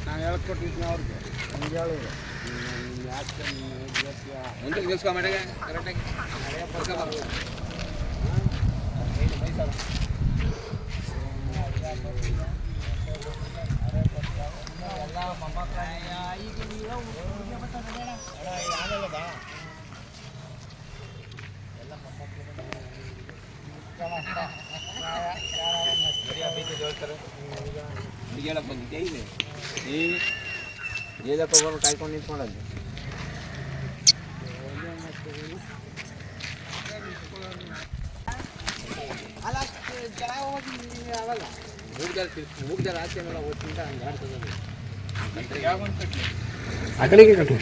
ನಾನು ಹೇಳ್ಕೊಟ್ಟಿದ್ದೀನಿ ಅವ್ರಿಗೆ ಹಂಗೆ ಹೇಳೋದು ಮುಂದೆ ನಿಲ್ಸ್ಕೊ ಮನೆಗೆ ಕರೆಕ್ಟಾಗಿ ಹೇಳಕ್ ಬಂದಿದ್ದೆ ಇದೆ ಏದಪ್ಪ ಒಬ್ಬರು ಕಾಯ್ಕೊಂಡು ನಿಂತ್ಕೊಂಡದ್ದು ಮೂಗ್ದಲ್ಲಿ ಆಚೆ ಮೇಲೆ ಓದ್ತಿಂತ ಹಂಗೆ ಆಡ್ತದೆ ಆ ಕಡೆಗೆ ಕಟ್ಟು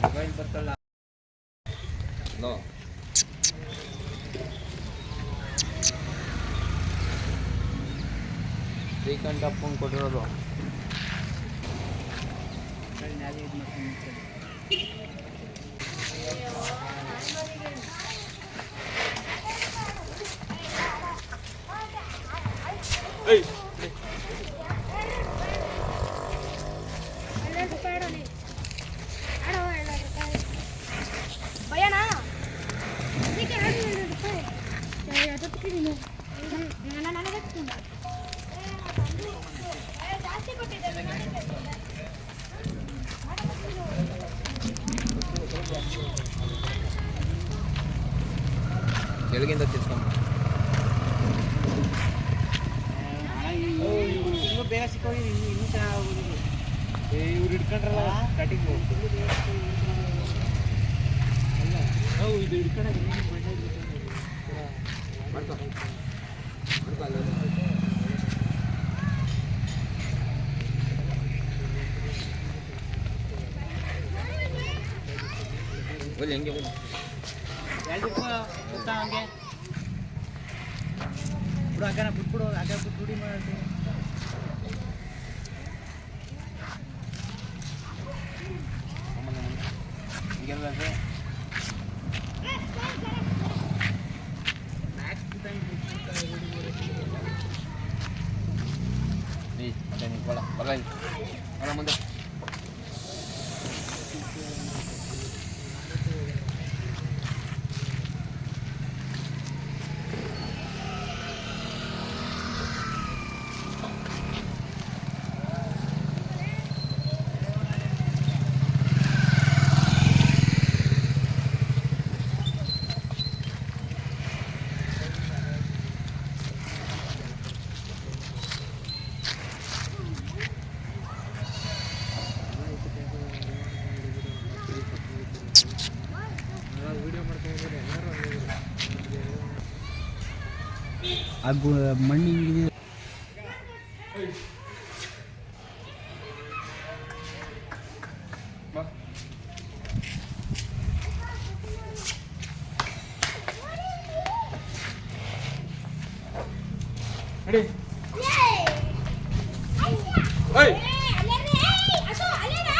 ಮೊಬೈಲ್ ಬರ್ತಲ್ಲ ನೋ ಶ್ರೀಕಂಠ ಅಪ್ಪಂಗೆ ಕೊಟ್ಟಿರೋದು ಕೆಳಗಿಂದ ತಿರ್ಸ್ಕೊಂಡು ಬೇಗ ಸಿಕ್ಕೋಗಿ ಇನ್ನೂ ಚೆನ್ನಾಗಿ ಇವ್ರು ಹಿಡ್ಕೊಂಡ್ರಲ್ಲ ಕಟಿಂಗ್ ಅಲ್ಲ ಇದು ಹಿಡ್ಕೊಂಡಾಗ ಮಾಡ್ಕೊ ಬಲ್ಲಿ ಹೆಂಗೆ ಬನ್ನಿ ಗೊತ್ತಾ ಹಂಗೆ ಬಿಡು ಅಕ್ಕನ ಬಿಟ್ಬಿಡು ಅಕ್ಕ ಬಿಟ್ಬಿಡಿ ಮಾಡಿ ಹಿಂಗೆಲ್ಲ ಮತ್ತೆ ನೀವು ಬರಲ್ಲ ಮುಂದೆ ಹಾಗೂ ಮಣ್ಣಿಗೆ ready hey ಅಸೋ ಅಲ್ಲೇನಾ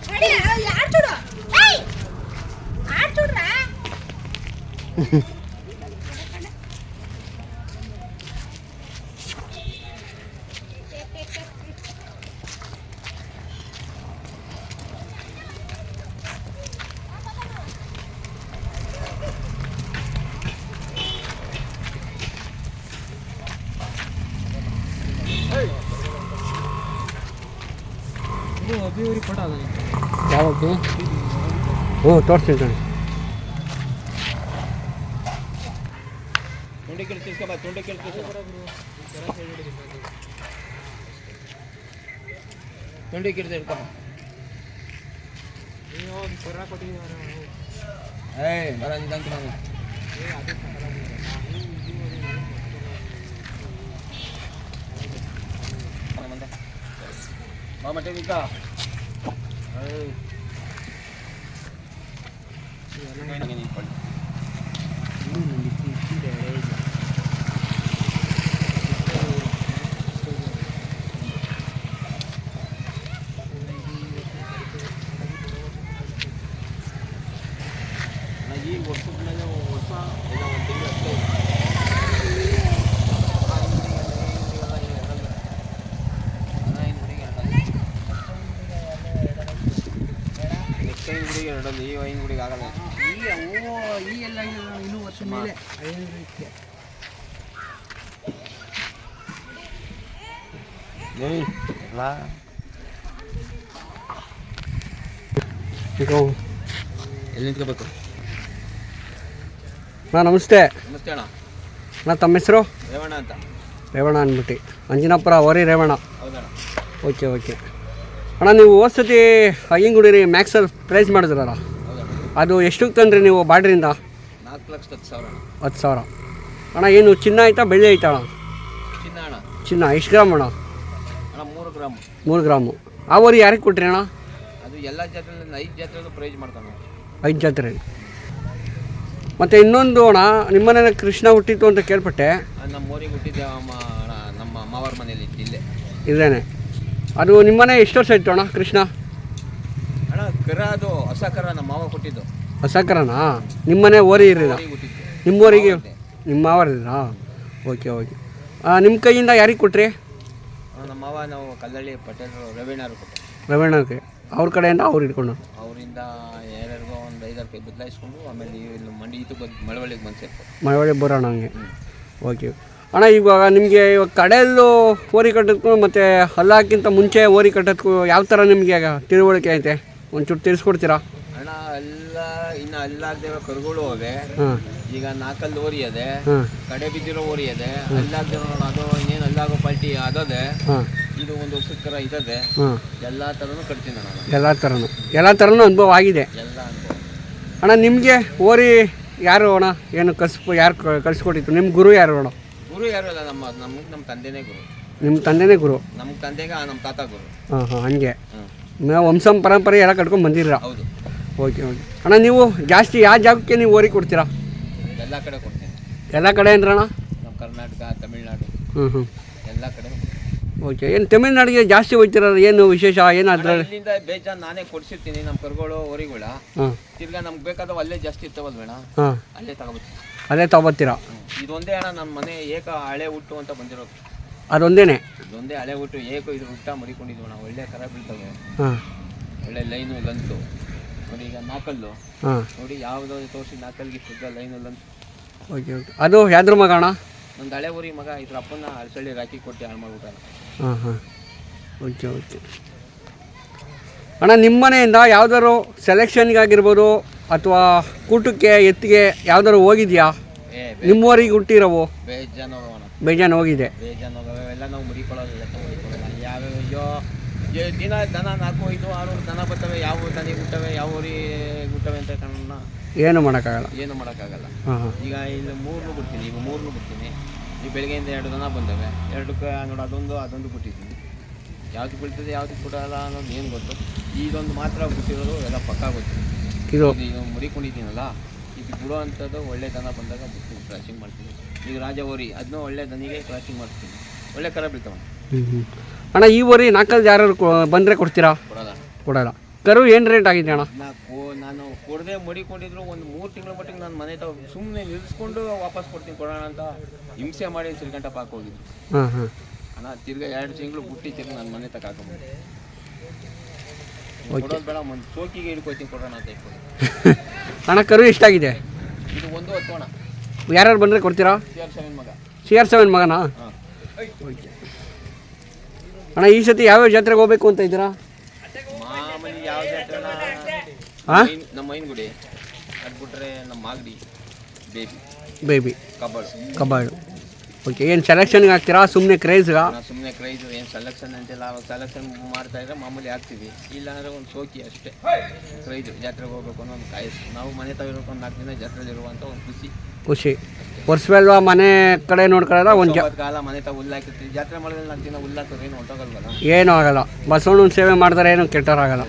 ready ಯಾರ್ ಚೂಡು ಏಯ್ ಆಡ್ ಚೂಡ್ರಾ ಯಾವತ್ತು ಓ ತೋರಿಸ್ತೀನಿ ಕಣೆ ತುಂಡಿ ಕಿಲ್ ತಿಸ್ಕೊಂಬ ತುಂಡಿ ಕಿಲ್ ತಿಸ್ಕೊಂಬ ತುಂಡಿ ಕಿಲ್ ಹಿಡ್ಕೊಂಬ ನೀವು ಒಂದು ಕರ ಕೊಟ್ಟಿದ್ದೀವಿ ಏಯ್ ಬರ ನಿಂತ ನಾನು ಬಂದೆ ಬಾ ಮತ್ತೆ ನಿಂತ ನಿಂತ್ಕೊಳ್ಳಿ ಈ ವರ್ಷದ ಮೇಲೆ ವರ್ಷ ಇಲ್ಲ ಒಂದು ತಿಂಗಳು ಅಷ್ಟೇ ನೆಕ್ಸ್ಟ್ ಟೈಮ್ ಗುಡಿಗೆ ಎರಡಲ್ಲ ಈ ವೈನ್ ಗುಡಿಗೆ ಆಗಲ್ಲ ಈ ಎಲ್ಲ ಇನ್ನೂ ವರ್ಷ ಮೇಲೆ ಎಲ್ಲಿ ನಿಂತ್ಕೋಬೇಕು ಅಣ್ಣ ನಮಸ್ತೆ. ನಮಸ್ತೆ ಅಣ್ಣ. ಅಣ್ಣ ತಮ್ಮ ಹೆಸರು? ರೇವಣ್ಣ ಅಂತ. ರೇವಣ್ಣ ಅಂದ್ಬಿಟ್ಟು ಅಂಜನಾಪುರ ಓರಿ ರೇವಣ್ಣ. ಹೌದಣ್ಣ. ಓಕೆ ಓಕೆ ಅಣ್ಣ, ನೀವು ಹೋದ್ಸತಿ ಅಯ್ಯಂಗುಡಿ ಮ್ಯಾಕ್ಸಲ್ಲಿ ಪ್ರೈಸ್ ಮಾಡಿದ್ರಲ್ಲ, ಹೌದಣ್ಣ. ಅದು ಎಷ್ಟಕ್ಕೆ ತಂದ್ರಿ ನೀವು ಬಾರ್ಡ್ರಿಂದ? 4,10,000. 10,000. ಅಣ್ಣ ಏನು ಚಿನ್ನ ಆಯ್ತಾ ಬೆಳ್ಳಿ ಆಯ್ತಾ ಅಣ್ಣ? ಚಿನ್ನ ಅಣ್ಣ. ಚಿನ್ನ ಎಷ್ಟು ಗ್ರಾಮ್ ಅಣ್ಣ? ಅಣ್ಣ 3 ಗ್ರಾಮ್. 3 ಗ್ರಾಮು. ಆ ಓರಿ ಯಾರಿಗೆ ಕೊಟ್ರಿ ಅಣ್ಣ? ಅದು ಎಲ್ಲ ಜಾತ್ರೆಯಲ್ಲಿ 5 ಜಾತ್ರೆಯಲ್ಲೂ ಪ್ರೈಸ್ ಮಾಡ್ತಾನೆ. 5 ಜಾತ್ರೆ. ಮತ್ತು ಇನ್ನೊಂದು ಅಣ್ಣ, ನಿಮ್ಮನೆ ಕೃಷ್ಣ ಹುಟ್ಟಿತ್ತು ಅಂತ ಕೇಳ್ಪಟ್ಟೆ. ನಮ್ಮ ಊರಿಗೆ ಹುಟ್ಟಿದ್ದೆ ನಮ್ಮ ಮಾವರ ಮನೇಲಿ ಇಲ್ಲೇ ಇದೇನೆ. ಅದು ನಿಮ್ಮನೆ ಎಷ್ಟು ವರ್ಷ ಆಯಿತು ಅಣ್ಣ ಕೃಷ್ಣ? ಅಣ್ಣ ಕರ ಅದು ಹೊಸ ಕರ ನಮ್ಮ ಮಾವ ಕೊಟ್ಟಿದ್ದು. ಹೊಸ ಕರನಾ? ನಿಮ್ಮನೆ ಓರಿ ಇರಿದ? ನಿಮ್ಮೂರಿಗೆ ನಿಮ್ಮ ಮಾವರಿದ್ರಾ? Okay okay. ನಿಮ್ಮ ಕೈಯಿಂದ ಯಾರಿಗೆ ಕೊಟ್ರಿ? ನಮ್ಮ ಮಾವ ನಾವು ಕಲ್ಲಳ್ಳಿ ಪಟೇಲ್ ರವೀಣರು ಕೊಟ್ಟೆ. ರವೀಣಕ್ಕೆ ಅವ್ರ ಕಡೆಯಿಂದ ಅವ್ರು ಇಟ್ಕೊಂಡು ಅವರಿಂದ ಯಾರ್ಯಾರಿಗೋ ಒಂದು 5-6 ಕೈ ಬದಲಾಯಿಸ್ಕೊಂಡು ಆಮೇಲೆ ಇಲ್ಲಿ ಮಂಡಿ ಇದು ಮಳವಳ್ಳಿಗೆ ಬಂದು ಸೇರ್ತಾರೆ. ಮಳವಳ್ಳಿ ಬರೋಣ ಹಂಗೆ. ಓಕೆ ಅಣ್ಣ, ಇವಾಗ ನಿಮಗೆ ಇವಾಗ ಕಡೆಯಲ್ಲೂ ಓರಿ ಕಟ್ಟೋದಕ್ಕೂ ಮತ್ತು ಹಲ್ಲಾಕ್ಕಿಂತ ಮುಂಚೆ ಓರಿ ಕಟ್ಟೋದಕ್ಕೂ ಯಾವ ಥರ ನಿಮಗೆ ತಿಳುವಳಿಕೆ ಐತೆ? ಒಂಚೂರು ತಿಳಿಸ್ಕೊಡ್ತೀರಾ? ಅಣ್ಣ ಇನ್ನು ಅಲ್ಲಾಗದಿರೋ ಕರುಗಳು ಅವೆ. ಈಗ 4 ಓರಿ ಅದೆ, ಕಡೆ ಬಿದ್ದಿರೋ ಓರಿ ಅದೆ, ಅಲ್ಲಾಗದಿರೋ ಅದು ಇನ್ನೇನು ಅಲ್ಲಾಗೋ ಪಾಲ್ಟಿ ಅದದೆ. ಇದು ಒಂದು ವರ್ಷದ ಕರ ಇದ್ದದೆ. ಎಲ್ಲ ಥರನೂ ಕಟ್ತೀನಿ ನಾನು. ಎಲ್ಲ ಥರನೂ ಅನುಭವ ಆಗಿದೆ. ಎಲ್ಲ ಅನುಭವ. ಅಣ್ಣ ನಿಮಗೆ ಓರಿ ಯಾರು ಅಣ್ಣ ಏನು ಯಾರು ಕಳಿಸ್ಕೊಟ್ಟಿತ್ತು? ನಿಮ್ಮ ಗುರು ಯಾರು ಅಣ್ಣ? ಗುರು ಯಾರು ಅಲ್ಲ, ನಮ್ಮ ತಂದೆನೇ ಗುರು. ನಿಮ್ಮ ತಂದೆನೇ ಗುರು? ನಮ್ಮ ತಂದೆಗೆ ನಮ್ಮ ತಾತ ಗುರು. ಹಾಂ ಹಂಗೆ ವಂಶ ಪರಂಪರೆ ಎಲ್ಲ ಕಟ್ಕೊಂಡು ಬಂದಿರ? ಹೌದು. ಓಕೆ ಓಕೆ ಅಣ್ಣ, ನೀವು ಜಾಸ್ತಿ ಯಾವ ಜಾಗಕ್ಕೆ ನೀವು ಓರಿ ಕೊಡ್ತೀರಾ? ಎಲ್ಲ ಕಡೆ ಕೊಡ್ತೀನಿ. ಎಲ್ಲ ಕಡೆ ಅಂದ್ರೆ ಅಣ್ಣ? ನಮ್ಮ ಕರ್ನಾಟಕ, ತಮಿಳ್ನಾಡು ಎಲ್ಲ ಕಡೆ. ಓಕೆ. ಏನು ತಮಿಳ್ನಾಡಿಗೆ ಜಾಸ್ತಿ ಹೋಗ್ತಿರೋದು ಏನು ವಿಶೇಷ? ಏನು ಅದ್ರಲ್ಲಿ ಇಲ್ಲಿಂದ ಬೇಜಾನ್ ನಾನೇ ಕೊಡ್ಸಿರ್ತೀನಿ ನಮ್ಮ ಕರುಗಳು ಓರಿಗಳ. ತಿರ್ಗಾ ನಮ್ಗೆ ಬೇಕಾದವು ಅಲ್ಲೇ ಜಾಸ್ತಿ ಇರ್ತಾವಲ್ ಬೇಡ, ಅಲ್ಲೇ ತಗೋಬರ್ತೀನಿ. ಅಲ್ಲೇ ತಗೋತೀರಾ? ಇದೊಂದೇ ಅಣ್ಣ ನಮ್ಮ ಮನೆ ಏಕ ಹಳೆ ಹುಟ್ಟು ಅಂತ ಬಂದಿರೋದು. ಅದೊಂದೇನೆ? ಇದೊಂದೇ ಹಳೆ ಹುಟ್ಟು ಏಕ ಇದು ಹುಟ್ಟ ಮರಿಕೊಂಡಿದ್ವು ನಾವು. ಒಳ್ಳೆ ಕರ ಬೀಳ್ತವೆ, ಒಳ್ಳೆ ಲೈನು ಲಂತು ನೋಡಿ. ಈಗ 4 ನೋಡಿ ಯಾವುದೋ ತೋರಿಸಿ 4ಗೆ ಶುದ್ಧ ಲೈನು ಲಂತು. Okay okay. ಅದು ಯಾವ್ದ್ರ ಮಗ ಅಣ್ಣ? ನಂದು ಹಳೆ ಊರಿ ಮಗ. ಇದ್ರ ಅಪ್ಪನ ಅಳಸಳ್ಳಿ ರಾಕಿ ಕೊಟ್ಟು ಹಾಳು ಮಾಡ್ಬಿಟ್ಟಾರ. ಓಕೆ ಓಕೆ ಅಣ್ಣ, ನಿಮ್ಮ ಮನೆಯಿಂದ ಯಾವ್ದಾದ್ರು ಸೆಲೆಕ್ಷನ್ಗಾಗಿರ್ಬೋದು ಅಥವಾ ಕೂಟಕ್ಕೆ ಎತ್ತಿಗೆ ಯಾವ್ದಾದ್ರು ಹೋಗಿದ್ಯಾ? ನಿಮ್ಮವರಿಗೆ ಹುಟ್ಟಿರೋವು ಬೇಜಾನು ಹೋಗಿದೆ. ಬೇಜಾನು ಎಲ್ಲ ನಾವು ಮುರಿಕೊಳ್ಳೋದಿಲ್ಲ, ಯಾವ್ಯಾವ ದಿನ ದನ 4-5-6 ದನ ಬರ್ತವೆ. ಯಾವ ದನಿಗೆ ಹುಟ್ಟವೆ, ಯಾವ ಊರಿಗೆ ಹುಟ್ಟವೆ ಅಂತ ಕಣ್ಣ ಏನು ಮಾಡೋಕ್ಕಾಗಲ್ಲ. ಈಗ ಇಲ್ಲಿ 3 ಬಿಡ್ತೀನಿ. ಈಗ 3 ಬಿಡ್ತೀನಿ. ಈಗ ಬೆಳಗ್ಗೆಯಿಂದ 2 ದನ ಬಂದವೆ. 2ಕ್ಕೆ ನೋಡಿ ಅದೊಂದು ಬಿಟ್ಟಿದ್ದೀನಿ. ಯಾವ್ದು ಬೀಳ್ತದೆ ಯಾವ್ದು ಬಿಡಲ್ಲ ಅನ್ನೋದು ಏನು ಗೊತ್ತು. ಇದೊಂದು ಮಾತ್ರ ಬಿಟ್ಟಿರೋದು ಎಲ್ಲ ಪಕ್ಕ ಗೊತ್ತು. ಇದು ಮುರಿಕೊಂಡಿದ್ದೀನಲ್ಲ, ಇದು ಬಿಡೋ ಅಂಥದ್ದು ಒಳ್ಳೆ ದನ ಬಂದಾಗ ಬಿಟ್ಟು ಕ್ರಾಸಿಂಗ್ ಮಾಡ್ತೀನಿ. ಈಗ ರಾಜ ಓರಿ ಅದನ್ನೂ ಒಳ್ಳೆ ದನಿಗೆ ಕ್ರಾಸಿಂಗ್ ಮಾಡ್ತೀನಿ. ಒಳ್ಳೆ ಕರ ಬೀಳ್ತಾವೆ. ಅಣ್ಣ ಈ ಓರಿ 4 ಯಾರು ಬಂದರೆ ಕೊಡ್ತೀರಾ? ಕೊಡಲ್ಲ. ಕರು ಏನು ರೇಟ್ ಆಗಿದೆ ಅಣ್ಣ? ನಾನು ಕೊಡದೆ ಮಡಿಕೊಂಡಿದ್ರು ಒಂದು 3 ತಿಂಗಳ ಮಟ್ಟಿಗೆ ನಾನು ಮನೆ ಸುಮ್ಮನೆ ನಿಲ್ಲಿಸ್ಕೊಂಡು ವಾಪಸ್ ಕೊಡ್ತೀನಿ ಕೊಡೋಣ ಅಂತ ಹಿಂಸೆ ಮಾಡಿ ಸಿಲ್ಗಂಟ ಪಾಕ್ ಹೋಗಿದ್ದು. ಅಣ್ಣ ತಿರ್ಗಾ 2 ತಿಂಗಳು ಬಿಟ್ಟು ತಿರ್ಗಿ ನಾನು ಮನೆ ತಗೊಂಡು ಕೊಡೋದು ಬೇಡ, ಒಂದು ಚೋಕಿಗೆ ಹಿಡ್ಕೊತೀನಿ ಕೊಡೋಣ ಅಂತ ಇಟ್ಕೊಂಡು. ಅಣ್ಣ ಕರು ಎಷ್ಟಾಗಿದೆ? ಇದು 1.10 ಅಣ್ಣ. ಯಾರ್ಯಾರು ಬಂದರೆ ಕೊಡ್ತೀರಾ? CR7 ಮಗ. CR7 ಮಗನಾ? ಓಕೆ ಅಣ್ಣ, ಈ ಸತಿ ಯಾವ್ಯಾವ ಜಾತ್ರೆಗೆ ಹೋಗ್ಬೇಕು ಅಂತ ಇದ್ದೀರಾ? ಮಾಮೂಲಿ ಯಾವ ಜಾತ್ರೆ ನಮ್ಮ ಮೈನ್ಗುಡಿ, ಅದು ಬಿಟ್ರೆ ನಮ್ಮ ಮಾಗಡಿ ಬೇಬಿ ಬೇಬಿ ಕಬಾಳು. ಕಬಾರ್ಡು. ಓಕೆ, ಏನು ಸೆಲೆಕ್ಷನ್ಗೆ ಹಾಕ್ತೀರಾ ಸುಮ್ಮನೆ ಕ್ರೇಜ್ಗಾ? ನಾವು ಸುಮ್ಮನೆ ಕ್ರೈಸ್ ಏನು ಸೆಲೆಕ್ಷನ್ ಅಂತೆಲ್ಲ ಸೆಲೆಕ್ಷನ್ ಮಾಡ್ತಾ ಇದ್ರೆ ಮಾಮೂಲಿ ಹಾಕ್ತೀವಿ, ಇಲ್ಲಾಂದರೆ ಒಂದು ಶೋಕಿ ಅಷ್ಟೇ. ಕ್ರೈಸು ಜಾತ್ರೆಗೆ ಹೋಗ್ಬೇಕು ಅನ್ನೋ ಒಂದು ಕಾಯಿಸು, ನಾವು ಮನೆ ತಗೋಬೇಕು ಒಂದು 4 ದಿನ ಜಾತ್ರೆಯಲ್ಲಿ ಇರುವಂಥ ಒಂದು ಖುಷಿ. ವರ್ಷವೆಲ್ವಾ ಮನೆ ಕಡೆ ನೋಡ್ಕೊಳ್ಳೋದ ಒಂದು ಕಾಲ ಮನೆ ತಗ ಹುಲ್ಲಾಕಿರ್ತೀವಿ. ಜಾತ್ರೆ ಮಾಡಿದ್ರೆ 4 ದಿನ ಹುಲ್ಲಾಕಿದ್ರೆ ಏನು ಹೊಂಟೋಗಲ್ವಲ್ಲ. ಏನೂ ಆಗಲ್ಲ. ಬಸವಣ್ಣನ ಸೇವೆ ಮಾಡಿದ್ರೆ ಏನು ಕೆಟ್ಟೋರಾಗಲ್ಲ.